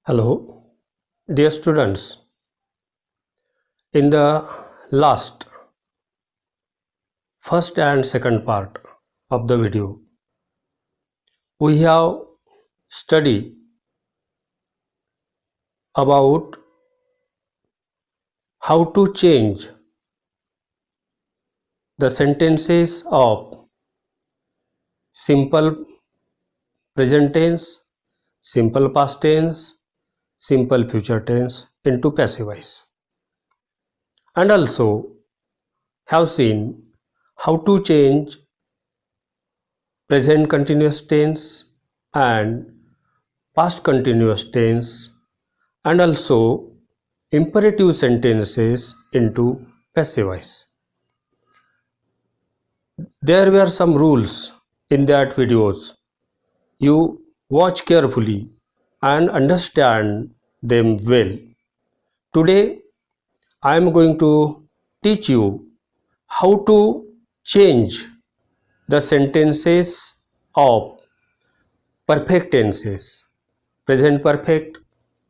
Hello, dear students. In the last first and second part of the video, we have studied about how to change the sentences of simple present tense, simple past tense, simple future tense into passive voice, and also have seen how to change present continuous tense and past continuous tense and also imperative sentences into passive voice. There were some rules in that videos. You watch carefully and understand them well. Today I am going to teach you how to change the sentences of perfect tenses, present perfect,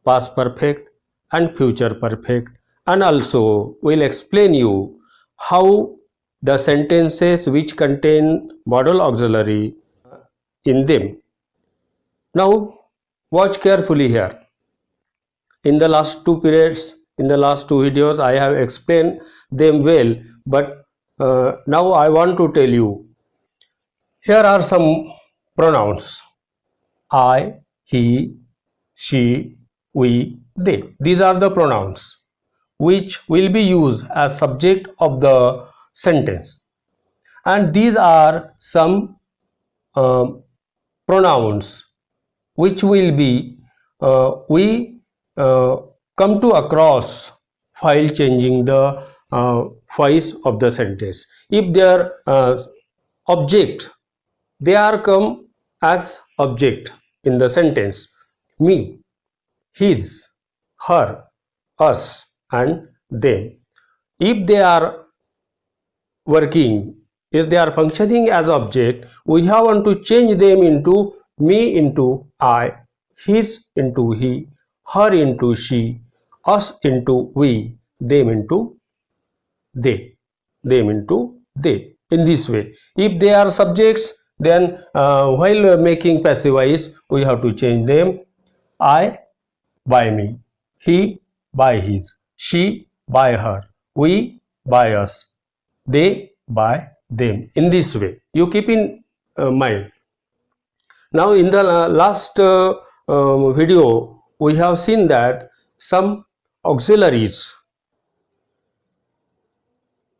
past perfect and future perfect, and also will explain you how the sentences which contain modal auxiliary in them. Now watch carefully here. In the last two periods, in the last two videos, I have explained them well, but now I want to tell you, here are some pronouns: I, he, she, we, they. These are the pronouns which will be used as subject of the sentence, and these are some pronouns which will be we come to across while changing the voice of the sentence. If their object, they are come as object in the sentence: me, his, her, us and them. If they are working, if they are functioning as object, we have to change them into me into I, his into he, her into she, us into we, them into they, in this way. If they are subjects, then while making passive voice, we have to change them: I by me, he by his, she by her, we by us, they by them. In this way, you keep in mind. Now in the last video, we have seen that some auxiliaries,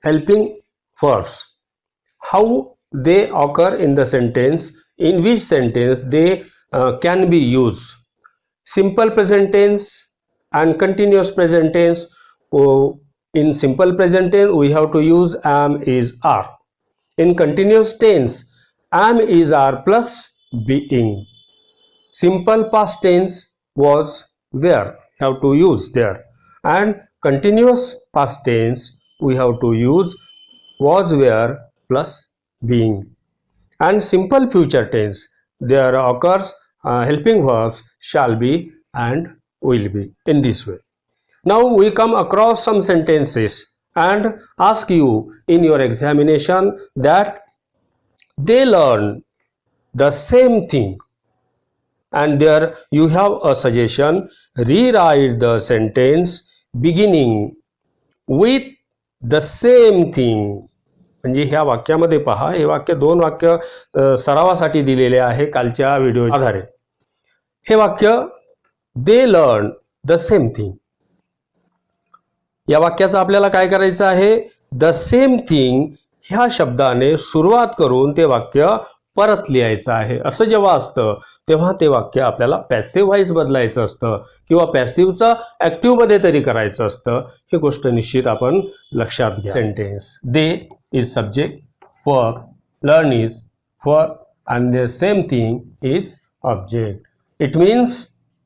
helping verbs, how they occur in the sentence, in which sentence they can be used. Simple present tense and continuous present tense. In simple present tense, we have to use am, is, are. In continuous tense, am, is, are plus being. Simple past tense was, were, have to use there, and continuous past tense we have to use was, were plus being. And simple future tense, there occurs helping verbs shall be and will be, in this way. Now we come across some sentences and ask you in your examination that they learn the same thing, and there you have a suggestion: rewrite the sentence beginning with the same thing. म्हणजे ह्या वाक्यामध्ये पहा, हे वाक्य दोन वाक्य सरावासाठी दिलेले आहे कालच्या व्हिडिओ आधारे. हे वाक्य they learn the same thing, या वाक्याचं आपल्याला काय करायचं आहे? द सेम थिंग ह्या शब्दाने सुरुवात करून ते वाक्य परत लिहायचं आहे. असं जेव्हा असतं तेव्हा ते वाक्य आपल्याला पॅसिव्ह व्हॉइस बदलायचं असतं किंवा पॅसिव्हचा ऍक्टिव्ह मध्ये तरी करायचं असतं. ही गोष्ट निश्चित आपण लक्षात घ्या. Sentence they is subject, verb, learn is verb and the same thing is object. It means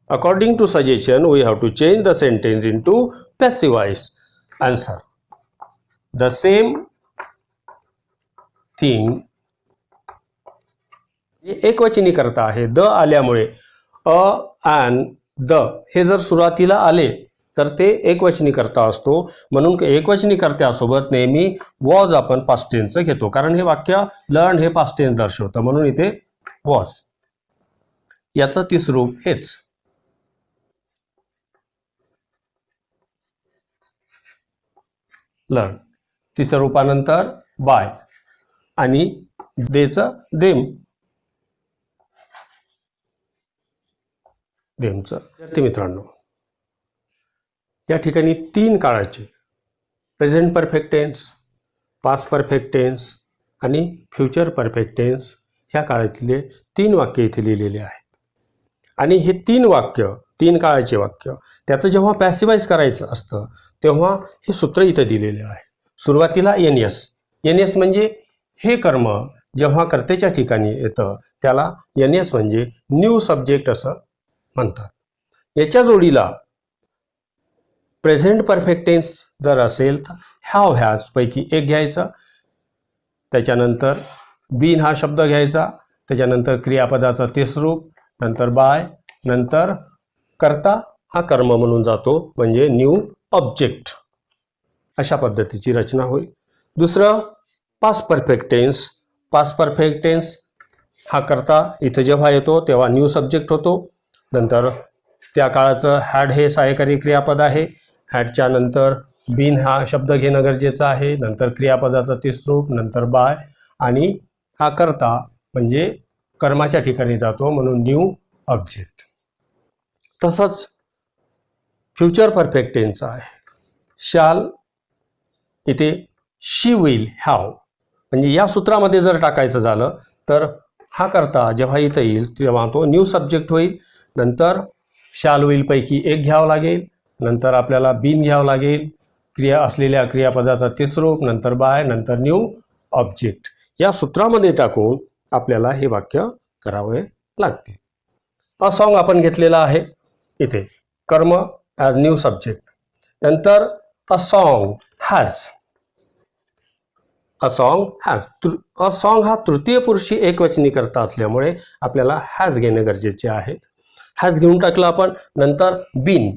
according to suggestion we have to change the sentence into passive voice. Answer: the same thing एकवचनी करता आहे the आल्यामुळे अ, an, the हे जर सुरुवातीला आले तर ते एकवचनी कर्ता असतो. म्हणून एकवचनी कर्त्यासोबत नेहमी वॉज आपण पास्ट टेन्सचं घेतो, कारण हे वाक्य लर्न हे पास्ट टेन्स दर्शवतं. म्हणून इथे वॉज. याचं तिसरं रूप हेच. लर्न. तिसऱ्या रूपानंतर बाय आणि देचं देम. देमचं. विद्यार्थी मित्रांनो, या ठिकाणी तीन काळाचे present perfect tense, past perfect tense आणि फ्युचर परफेक्ट टेन्स ह्या काळातले तीन वाक्य इथे लिहिलेले आहेत. आणि हे तीन वाक्य, तीन काळाचे वाक्य, त्याचं जेव्हा पॅसिवाइज करायचं असतं तेव्हा हे सूत्र इथं दिलेले आहे. सुरुवातीला एन एस म्हणजे हे कर्म जेव्हा कर्तेच्या ठिकाणी येतं त्याला एन एस म्हणजे न्यू सब्जेक्ट असं म्हणतात. याच्या जोडीला प्रेझेंट परफेक्ट टेन्स जर असेल तर हॅव हॅज पैकी एक घ्यायचा, त्याच्यानंतर बीन हा शब्द घ्यायचा, त्याच्यानंतर क्रियापदाचा तिसरं रूप, नंतर बाय, नंतर कर्ता हा कर्म म्हणून जातो म्हणजे न्यू ऑब्जेक्ट. अशा पद्धतीची रचना होईल. दुसरं past perfect tense. Past perfect tense हा कर्ता इथं जेव्हा येतो तेव्हा न्यू सब्जेक्ट होतो. नंतर त्या काळाचं हॅड हे सहाय्यकारी क्रियापद आहे. हॅडच्या नंतर बीन हा शब्द घेणं गरजेचं आहे, नंतर क्रियापदाचं तिसरं रूप, नंतर बाय आणि हा कर्ता म्हणजे कर्माच्या ठिकाणी जातो म्हणून न्यू ऑब्जेक्ट. तसंच फ्युचर परफेक्ट टेन्स आहे. शाल इथे शी विल हॅव म्हणजे या सूत्रामध्ये जर टाकायचं झालं तर हा कर्ता जेव्हा इथं येईल तेव्हा तो न्यू सब्जेक्ट होईल. नंतर शाल विल पैकी एक घ्यावं लागेल, नंतर आपल्याला बीन घ्यावं लागेल, क्रिया असलेल्या क्रियापदाचा तिसरं रूप, नंतर बाय, नंतर न्यू ऑब्जेक्ट. या सूत्रामध्ये टाकून आपल्याला हे वाक्य करावे लागते. अ सॉन्ग आपण घेतलेला आहे इथे, कर्म ॲज न्यू सब्जेक्ट. नंतर a song has. A song has. A song हा तृतीय पुरुषी एकवचनी करता असल्यामुळे आपल्याला हॅज घेणे गरजेचे आहे. हॅज घेऊन टाकलं आपण. नंतर बीन.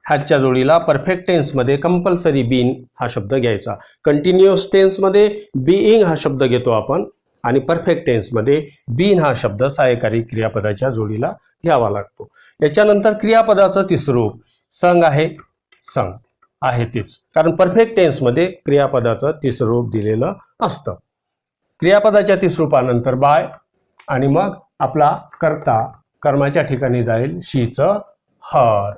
हॅजच्या जोडीला परफेक्ट टेन्समध्ये कंपल्सरी बीन हा शब्द घ्यायचा. कंटिन्युअस टेन्समध्ये बीइंग हा शब्द घेतो आपण आणि परफेक्ट टेन्समध्ये बीन हा शब्द सहाय्यकारी क्रियापदाच्या जोडीला घ्यावा लागतो. याच्यानंतर क्रियापदाचं तिसरं रूप संग आहे. संग आहे तेच, कारण परफेक्ट टेन्समध्ये क्रियापदाचं तिसरं रूप दिलेलं असतं. क्रियापदाच्या तिसऱ्या रूपानंतर बाय आणि मग आपला कर्ता कर्माच्या ठिकाणी जाईल शीचं हर.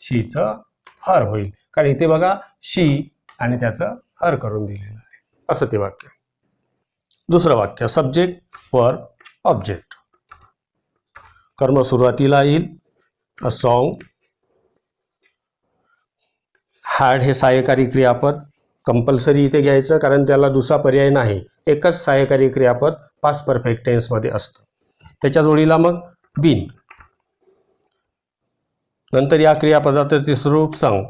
शीचं हर होईल, कारण इथे बघा शी आणि त्याचं हर करून दिलेलं आहे. असं ते वाक्य. दुसरं वाक्य सब्जेक्ट वर ऑब्जेक्ट. कर्म सुरुवातीला येईल अ सॉन्ग. हॅड हे सहाय्यकारी क्रियापद कंपल्सरी इथे घ्यायचं, कारण त्याला दुसरा पर्याय नाही. एकच सहाय्यकारी क्रियापद पास्ट परफेक्ट टेन्समध्ये असतं. त्याच्या जोडीला मग बीन. नंतर या क्रियापदाचं तिसरं रूप संग.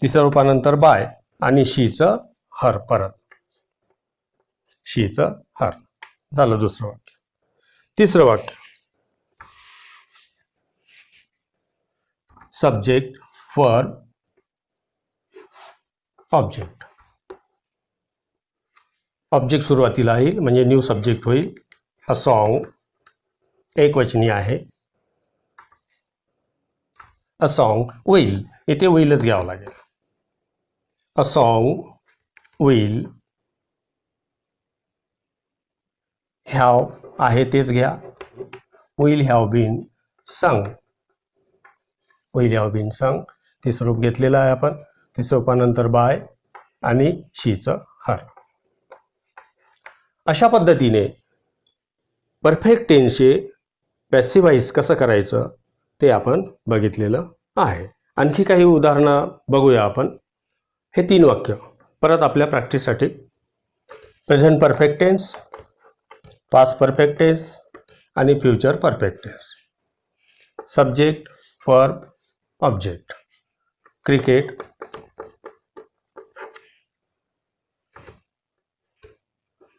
तिसऱ्या रूपानंतर बाय आणि शीचं हर. परत शीचं हर. झालं दुसरं वाक्य. तिसरं वाक्य सब्जेक्ट वर ऑब्जेक्ट. ऑब्जेक्ट सुरुवातीला येईल म्हणजे न्यू सब्जेक्ट होईल. अ सॉन्ग एकवचनी आहे. A song will. इथे विलच घ्यावं लागेल. अ सॉन्ग विल हॅव आहे तेच घ्या. विल हॅव बीन संग. विल हॅव बीन संग तिसरं रूप घेतलेलं आहे आपण. तिसऱ्या रूपानंतर बाय आणि शीचं हर. अशा पद्धतीने परफेक्ट टेन्सचे पॅसिवाइज कसं करायचं ते आपण बघितलेलं आहे. आणखी काही उदाहरणं बघूया आपण. हे तीन वाक्य परत आपल्या प्रॅक्टिससाठी. Present perfect tense, past perfect tense आणि future perfect tense. Subject verb object. Cricket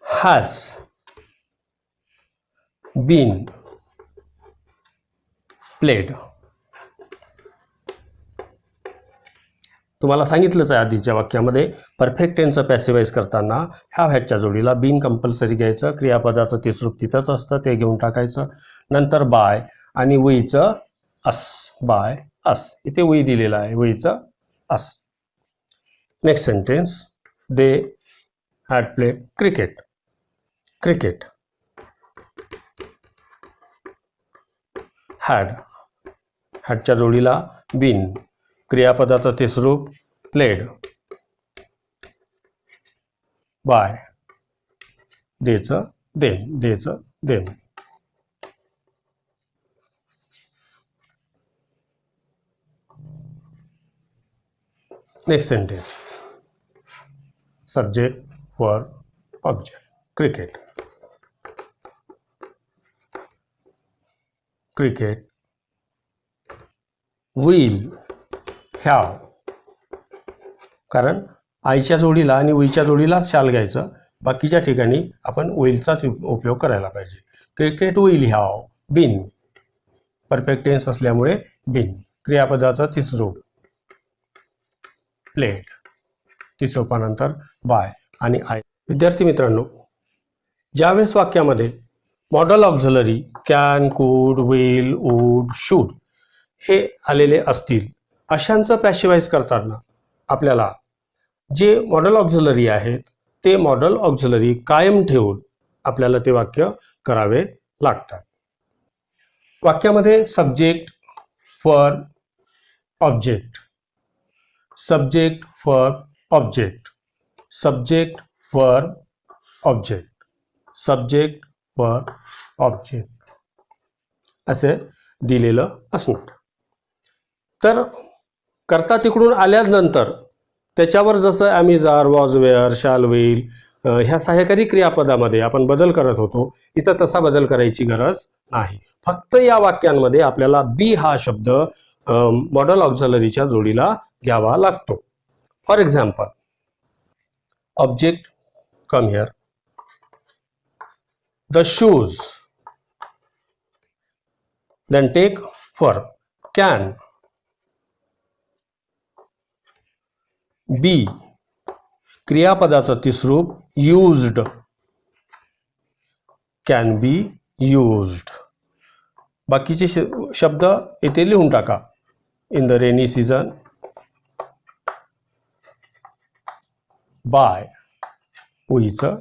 has been played. तुम्हाला सांगितलंच आहे आधीच्या वाक्यामध्ये परफेक्ट टेन्सचं पॅसिवाइज करताना ह्या हॅडच्या जोडीला बीन कंपल्सरी घ्यायचं, क्रियापदाचं ते स्वरूप तिथंच असतं ते घेऊन टाकायचं, नंतर बाय आणि वहीचं अस, बाय अस, इथे वही दिलेला आहे, वहीचं us. Next sentence, they had played cricket. Cricket. Had, हॅडच्या जोडीला बीन, क्रियापदाचं ते स्वरूप प्लेड, बाय, देचं देम, देचं them. Next sentence, subject verb object. Cricket. Cricket will have, कारण आईच्या जोडीला आणि वहीच्या जोडीला शाल घ्यायचं, बाकीच्या ठिकाणी आपण विलचाच उपयोग करायला पाहिजे. Cricket will have been, perfect tense असल्यामुळे बीन, क्रियापदाचं तिसरं रूप प्लेड, तिसरं रूपानंतर बाय आणि आय. विद्यार्थी मित्रांनो, ज्यावेळेस वाक्यामध्ये मॉडल ऑक्झिलरी कॅन, कुड, विल, वूड, शूड हे आलेले असतील, अशांचं पॅसिवाइज करताना आपल्याला जे मॉडल ऑक्झिलरी आहेत ते मॉडल ऑक्झिलरी कायम ठेवून आपल्याला ते वाक्य करावे लागतात. वाक्यामध्ये subject, verb, object, subject, verb, object, subject, verb, object, subject, verb, object असे दिलेलं असणार. तर करता तिकडून आल्यानंतर त्याच्यावर जसं ॲमिज आर, वॉज, वेअर, शाल, विल ह्या सहाय्यकारी क्रियापदामध्ये आपण बदल करत होतो, इथं तसा बदल करायची गरज नाही. फक्त या वाक्यांमध्ये आपल्याला बी हा शब्द मॉडल ऑक्झिलरीच्या जोडीला घ्यावा लागतो. For example, object come here, the shoes, then take verb can, be, क्रियापदाचं तिसरं रूप यूज्ड, कॅन बी यूज्ड. बाकीचे शब्द इथे लिहून टाका. In the rainy season, by, वहीचं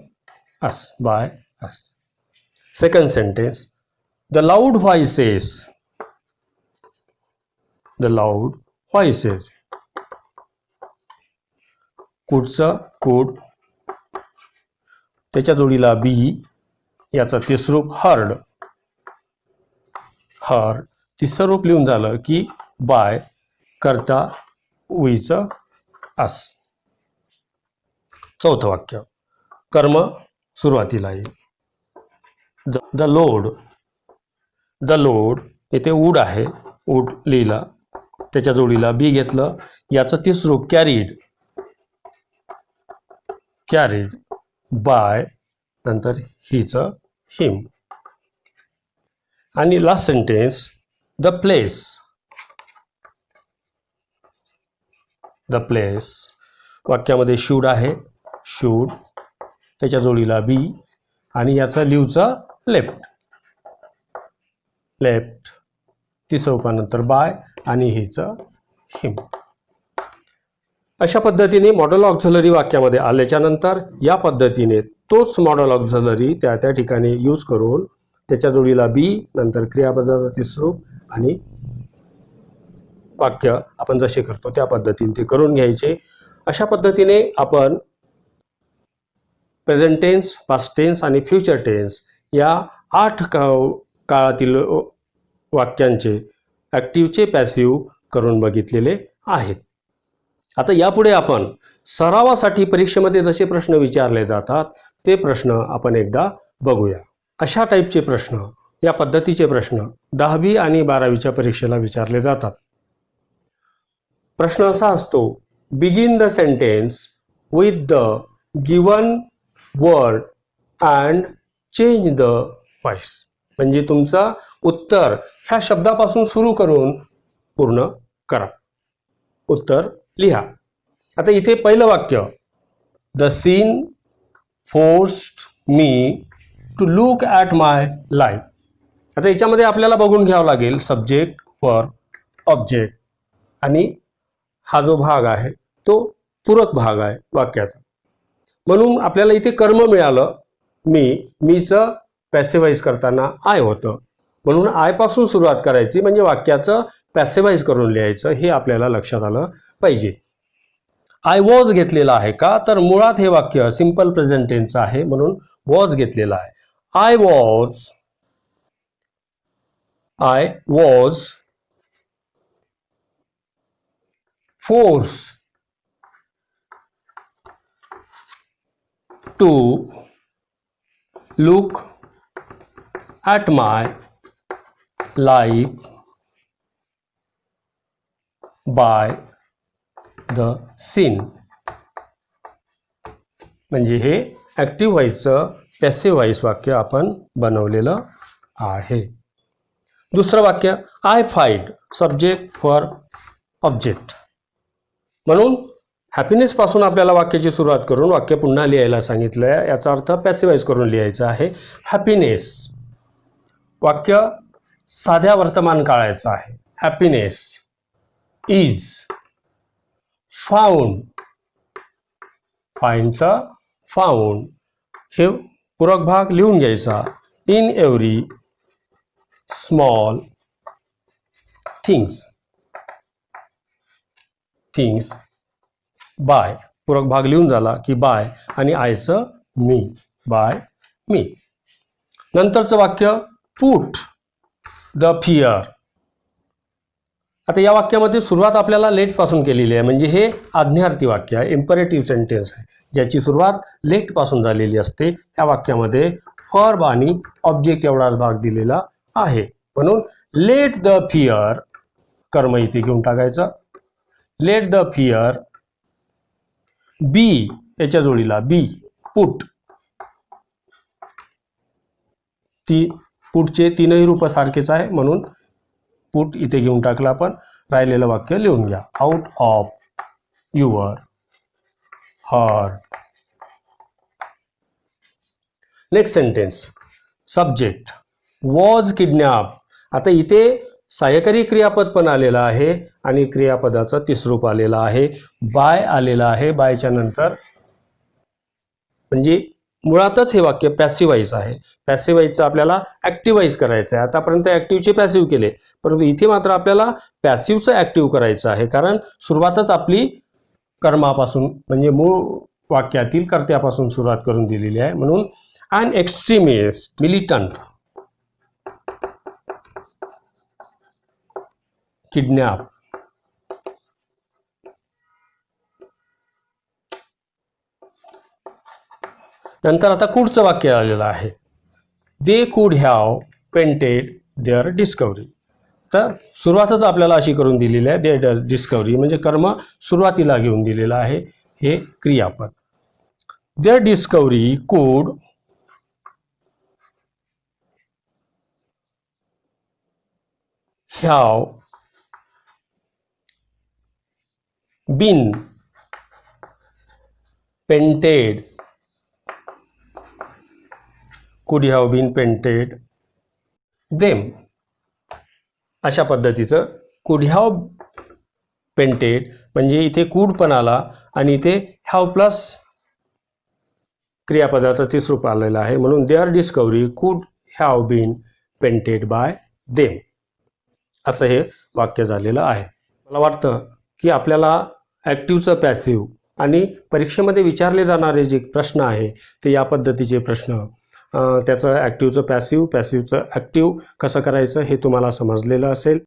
us, by us. Second sentence, the loud voices, the loud voices, कुडचं कुड, त्याच्या जोडीला बी, याचं तिसरं रूप हर्ड, हर्ड, तिसरं रूप लिहून झालं की बाय, करता वहीचं अस. चौथं वाक्य, कर्म सुरुवातीला येईल. द लोड, द लोड, इथे वूड आहे, वूड लिहिला, त्याच्या जोडीला बी घेतलं, याचं तिसरं रूप कॅरीड, कॅरीड, बाय, नंतर हिचं हिम. आणि last sentence, the place, the place, वाक्यामध्ये शूड आहे, शूड, त्याच्या जोडीला बी आणि याचं लिव्हचं लेफ्ट, लेफ्ट, तिसरं रूपानंतर बाय आणि हिचं हिम. अशा पद्धतीने मॉडल ऑक्झिलरी वाक्यामध्ये आल्याच्या नंतर या पद्धतीने तोच मॉडल ऑक्झिलरी त्या त्या ठिकाणी यूज करून त्याच्या जोडीला बी, नंतर क्रियापदाचं तिसरं रूप आणि वाक्य आपण जसे करतो त्या पद्धतीने ते करून घ्यायचे. अशा पद्धतीने आपण प्रेझेंट टेन्स, पास्ट टेन्स आणि फ्युचर टेन्स या 8 काळातील वाक्यांचे ॲक्टिव्हचे पॅसिव्ह करून बघितलेले आहेत. आता यापुढे आपण सरावासाठी परीक्षेमध्ये जसे प्रश्न विचारले जातात ते प्रश्न आपण एकदा बघूया. अशा टाईपचे प्रश्न, या पद्धतीचे प्रश्न 10वी आणि 12वीच्या परीक्षेला विचारले जातात. प्रश्न असा असतो, begin the sentence with the given word and change the voice. म्हणजे तुमचं उत्तर ह्या शब्दापासून सुरू करून पूर्ण करा. उत्तर लिहा. आता इथे पहिलं वाक्य, the scene forced me to look at my life. आता याच्यामध्ये आपल्याला बघून घ्यावं लागेल सब्जेक्ट, वर्ब, ऑब्जेक्ट आणि हा जो भाग आहे तो पूरक भाग आहे वाक्याचा. म्हणून आपल्याला इथे कर्म मिळालं. मीचं पॅसिव्हाइज करताना आय होतं, म्हणून आय पासून सुरुवात करायची, म्हणजे वाक्याचं पॅसिव्हाइज करून लिहायचं हे आपल्याला लक्षात आलं पाहिजे. आय वॉज घेतलेला आहे का, तर मुळात हे वाक्य सिंपल प्रेझेंट टेन्सचं आहे म्हणून वॉज घेतलेला आहे. I was force to look at my life by the scene. म्हणजे हे ॲक्टिव्ह व्हॉइसचं पॅसिव्ह व्हॉइस वाक्य आपण बनवलेलं आहे. दुसरं वाक्य, I fight subject for object. म्हणून हॅपीनेस पासून आपल्याला वाक्याची सुरुवात करून वाक्य पुन्हा लिहायला सांगितलं आहे. याचा अर्थ पॅसिव्हाइज करून लिहायचं आहे. हॅपीनेस वाक्य साध्या वर्तमान काळाचं आहे. Happiness is found. फाइंडचं फाउंड हे पूरक भाग लिहून घ्यायचा. In every small things by. पूरक भाग लिहून झाला की बाय आणि आयचं मी, बाय मी. नंतरचं वाक्य, पुट द फिअर. आता या वाक्यामध्ये सुरुवात आपल्याला लेट पासून केलेली आहे, म्हणजे हे आज्ञार्थी वाक्य आहे, इम्परेटिव्ह सेंटेन्स आहे, ज्याची सुरुवात लेट पासून झालेली असते. या वाक्यामध्ये वर्ब आणि ऑब्जेक्ट एवढाच भाग दिलेला आहे. म्हणून लेट द फिअर, कर्म इथे घेऊन टाकायचं. लेट द फिअर बी, याच्या जोडीला बी, पुट. पुटचे तीनही रूप सारखेच आहे म्हणून पुट इथे घेऊन टाकलं आपण. राहिलेलं वाक्य लिहून घ्या. Out of your heart. Next sentence, subject was kidnap. आता इथे सहाय्यकारी क्रियापद पण आलेलं आहे आणि क्रियापदाचं तिसरं रूप आलेलं आहे, बाय आलेलं आहे. बायच्या नंतर म्हणजे मुळातच हे वाक्य पॅसिव्हाइज आहे. पॅसिव्हाइजचं आपल्याला ॲक्टिव्हाइज करायचं आहे. आतापर्यंत ॲक्टिव्हचे पॅसिव्ह केले, परंतु इथे मात्र आपल्याला पॅसिव्हचं ॲक्टिव्ह करायचं आहे, कारण सुरुवातच आपली कर्मापासून म्हणजे मूळ वाक्यातील कर्त्यापासून सुरुवात करून दिलेली आहे. म्हणून ॲन एक्स्ट्रीमिस्ट, मिलिटंट, किडनॅप. नंतर आता कुडचं वाक्य आलेलं आहे, they could have painted there discovery. तर सुरुवातच आपल्याला अशी करून दिलेली आहे, देअर डिस्कवरी म्हणजे कर्म सुरुवातीला घेऊन दिलेलं आहे, हे क्रियापद. Their discovery could have been painted, could have been painted them. अशा पद्धतीचं could have painted म्हणजे इथे could पण आला आणि इथे have प्लस क्रियापदाचं तिसरं रूप आलेलं आहे. म्हणून their discovery could have been painted by them असं हे वाक्य झालेलं आहे. मला वाटतं की आपल्याला ॲक्टिव्हचं पॅसिव्ह आणि परीक्षेमध्ये विचारले जाणारे जे प्रश्न आहे ते या पद्धतीचे प्रश्न, त्याचं ॲक्टिव्हचं पॅसिव्ह, पॅसिव्हचं ॲक्टिव्ह कसं करायचं हे तुम्हाला समजलेलं असेल.